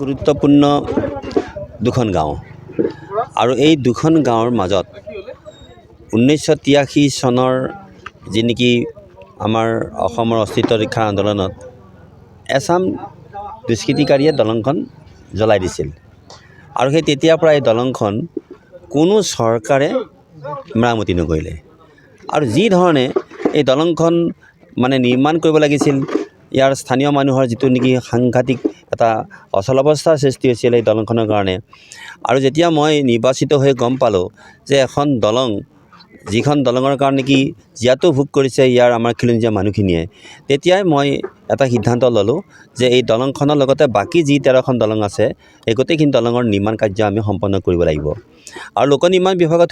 গুৰুত্বপূৰ্ণ দুখন গাঁও আৰু এই দুখন গাঁৱৰ মাজত 1983 চনৰ যি নেকি আমাৰ অসমৰ অস্তিত্ব ৰক্ষা আন্দোলনত এছাম দুষ্কৃতিকাৰীয়ে দলংখন জ্বলাই দিছিল আৰু সেই তেতিয়াৰ পৰা এই দলংখন কোনো চৰকাৰে মেৰামতি নকৰিলে আৰু যি ধৰণে এই দলংখন নিৰ্মাণ কৰিব লাগিছিল ইয়াৰ স্থানীয় মানুহৰ যিটো নেকি সাংঘাতিক এটা অচল অৱস্থাৰ সৃষ্টি হৈছিল এই দলংখনৰ কাৰণে আৰু যেতিয়া মই নিৰ্বাচিত হৈ গম পালোঁ যে এখন দলং যিখন দলঙৰ কাৰণে কি জিয়াতো ভোগ কৰিছে ইয়াৰ আমাৰ খিলঞ্জীয়া মানুহখিনিয়ে তেতিয়াই মই এটা সিদ্ধান্ত ল'লোঁ যে এই দলংখনৰ লগতে বাকী যি 13খন দলং আছে এই গোটেইখিনি দলঙৰ নিৰ্মাণ কাৰ্য আমি সম্পন্ন কৰিব লাগিব আৰু লোক নিৰ্মাণ বিভাগক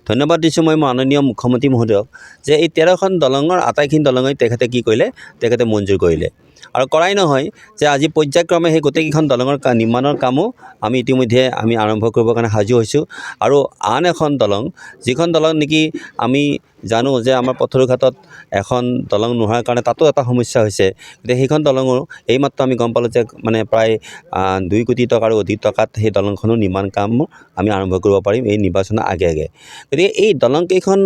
ধন্যবাদ দিছোঁ মই মাননীয় মুখ্যমন্ত্ৰী মহোদয়ক যে এই 13খন দলঙৰ আটাইখিনি দলঙই তেখেতে কি কৰিলে তেখেতে মঞ্জুৰ কৰিলে আৰু কৰাই নহয় যে আজি পৰ্যায়ক্ৰমে সেই গোটেইকেইখন দলঙৰ নিৰ্মাণৰ কামো আমি ইতিমধ্যে আমি আৰম্ভ কৰিবৰ কাৰণে সাজু হৈছোঁ আৰু আন এখন দলং যিখন দলং নেকি আমি জানো যে আমাৰ পথৰুঘাটত এখন দলং নোহোৱাৰ কাৰণে তাতো এটা সমস্যা হৈছে গতিকে সেইখন দলঙো এইমাত্ৰ আমি গম পালোঁ যে প্ৰায় 2 কোটি টকাৰো অধিক টকাত সেই দলংখনৰ নিৰ্মাণ কাম আমি আৰম্ভ কৰিব পাৰিম এই নিৰ্বাচনৰ আগে আগে গতিকে এই দলংকেইখন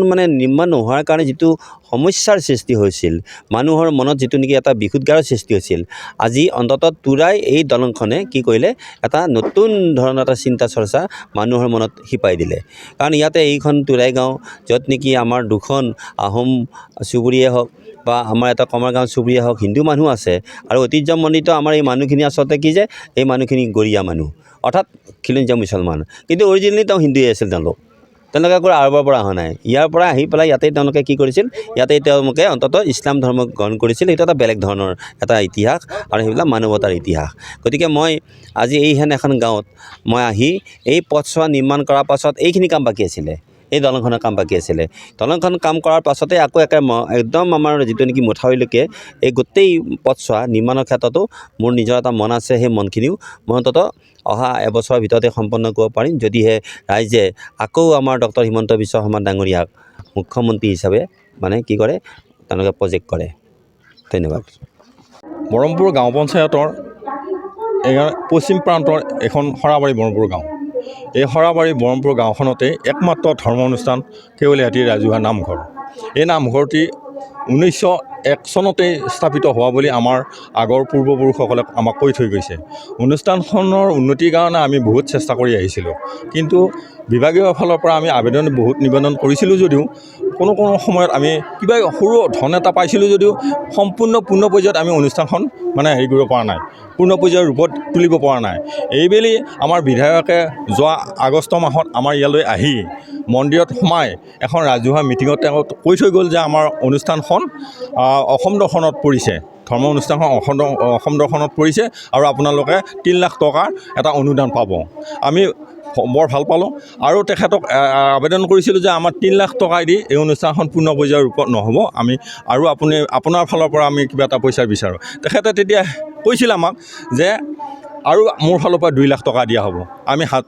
নিৰ্মাণ নোহোৱাৰ কাৰণে যিটো সমস্যাৰ সৃষ্টি হৈছিল মানুহৰ মনত যিটো নেকি এটা বিশুদ্ধাৰৰ সৃষ্টি হৈছিল আজি অন্ততঃ তুৰাই এই দলংখনে কি কৰিলে এটা নতুন ধৰণৰ এটা চিন্তা চৰ্চা মানুহৰ মনত শিপাই দিলে কাৰণ ইয়াতে এইখন তুৰাই গাঁও য'ত নেকি আমাৰ দুখন আহোম চুবুৰীয়ে হওক বা আমাৰ এটা কমাৰগাঁও চুবুৰীয়ে হওক হিন্দু মানুহ আছে আৰু ঐতিহ্যমণ্ডিত আমাৰ এই মানুহখিনি আচলতে কি যে এই মানুহখিনি গৰীয়া মানুহ অৰ্থাৎ খিলঞ্জীয়া মুছলমান কিন্তু অৰিজিনেলি তেওঁ হিন্দুৱে আছিল তেওঁলোকে আকৌ আৰবৰ পৰা অহা নাই ইয়াৰ পৰা আহি পেলাই ইয়াতে তেওঁলোকে কি কৰিছিল ইয়াতে তেওঁলোকে অন্ততঃ ইছলাম ধৰ্ম গ্ৰহণ কৰিছিল এইটো এটা বেলেগ ধৰণৰ এটা ইতিহাস আৰু সেইবিলাক মানৱতাৰ ইতিহাস গতিকে মই আজি এইহেন এখন গাঁৱত মই আহি এই পথছোৱা নিৰ্মাণ কৰাৰ পাছত এইখিনি কাম বাকী আছিলে এই দলংখনৰ কাম বাকী আছিলে দলংখন কাম কৰাৰ পাছতে আকৌ একদম আমাৰ যিটো নেকি মথাউৰিলৈকে এই গোটেই পথছোৱা নিৰ্মাণৰ ক্ষেত্ৰতো মোৰ নিজৰ এটা মন আছে সেই মনখিনিও মই অন্ততঃ অহা এবছৰৰ ভিতৰতে সম্পন্ন কৰিব পাৰিম যদিহে ৰাইজে আকৌ আমাৰ ডক্টৰ হিমন্ত বিশ্ব শৰ্মা ডাঙৰীয়াক মুখ্যমন্ত্ৰী হিচাপে কি কৰে তেওঁলোকে প্ৰজেক্ট কৰে ধন্যবাদ বৰমপুৰ গাঁও পঞ্চায়তৰ পশ্চিম প্ৰান্তৰ এখন সৰাবাৰী বৰমপুৰ গাঁও এই সৰাবাৰী বৰমপুৰ গাঁওখনতে একমাত্ৰ ধৰ্ম অনুষ্ঠান কেৱলীয়াতি ৰাজহুৱা নামঘৰ এই নামঘৰটি 1901 চনতে স্থাপিত হোৱা বুলি আমাৰ আগৰ পূৰ্বপুৰুষসকলে আমাক কৈ থৈ গৈছে অনুষ্ঠানখনৰ উন্নতিৰ কাৰণে আমি বহুত চেষ্টা কৰি আহিছিলোঁ কিন্তু বিভাগীয় ফালৰ পৰা আমি বহুত নিবেদন কৰিছিলোঁ যদিও কোনো সময়ত আমি কিবা সৰু ধন এটা পাইছিলোঁ যদিও সম্পূৰ্ণ পূৰ্ণ পৰ্যায়ত আমি অনুষ্ঠানখন হেৰি কৰিব পৰা নাই পূৰ্ণ পৰ্যায়ৰ ৰূপত তুলিব পৰা নাই এইবেলি আমাৰ বিধায়কে যোৱা আগষ্ট মাহত আমাৰ ইয়ালৈ আহি মন্দিৰত সোমাই এখন ৰাজহুৱা মিটিঙত তেওঁ কৈ থৈ গ'ল যে আমাৰ অনুষ্ঠানখন অসম দৰ্শনত পৰিছে ধৰ্ম অনুষ্ঠানখন অসম দৰ্শনত পৰিছে আৰু আপোনালোকে 3 লাখ টকাৰ এটা অনুদান পাব আমি বৰ ভাল পালোঁ আৰু তেখেতক আবেদন কৰিছিলোঁ যে আমাৰ 3 লাখ টকা দি এই অনুষ্ঠানখন পূৰ্ণ পৰ্যায়ৰ ৰূপত নহ'ব আমি আৰু আপোনাৰ ফালৰ পৰা আমি কিবা এটা পইচা বিচাৰোঁ তেখেতে তেতিয়া কৈছিল আমাক যে আৰু মোৰ ফালৰ পৰা 2 লাখ টকা দিয়া হ'ব আমি হাত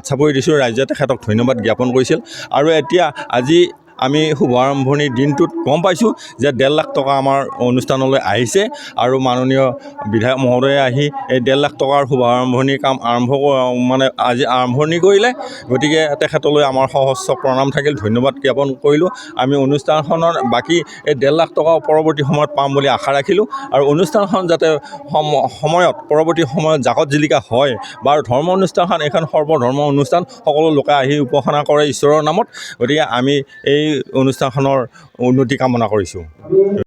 চাপৰি দিছিলোঁ ৰাইজে তেখেতক ধন্যবাদ জ্ঞাপন কৰিছিল আৰু এতিয়া আজি আমি শুভাৰম্ভণিৰ দিনটোত গম পাইছোঁ যে 1.5 লাখ টকা আমাৰ অনুষ্ঠানলৈ আহিছে আৰু মাননীয় বিধায়ক মহোদয়ে আহি এই 1.5 লাখ টকাৰ শুভাৰম্ভণিৰ কাম আজি আৰম্ভণি কৰিলে গতিকে তেখেতলৈ আমাৰ সহস্ৰ প্ৰণাম থাকিল ধন্যবাদ জ্ঞাপন কৰিলোঁ আমি অনুষ্ঠানখনৰ বাকী এই 1.5 লাখ টকা পৰৱৰ্তী সময়ত পাম বুলি আশা ৰাখিলোঁ আৰু অনুষ্ঠানখন যাতে পৰৱৰ্তী সময়ত জাকত জিলিকা হয় বা ধৰ্ম অনুষ্ঠানখন এখন সৰ্বধৰ্ম অনুষ্ঠান সকলো লোকে আহি উপাসনা কৰে ঈশ্বৰৰ নামত গতিকে আমি এই অনুষ্ঠানখনৰ উন্নতি কামনা কৰিছোঁ।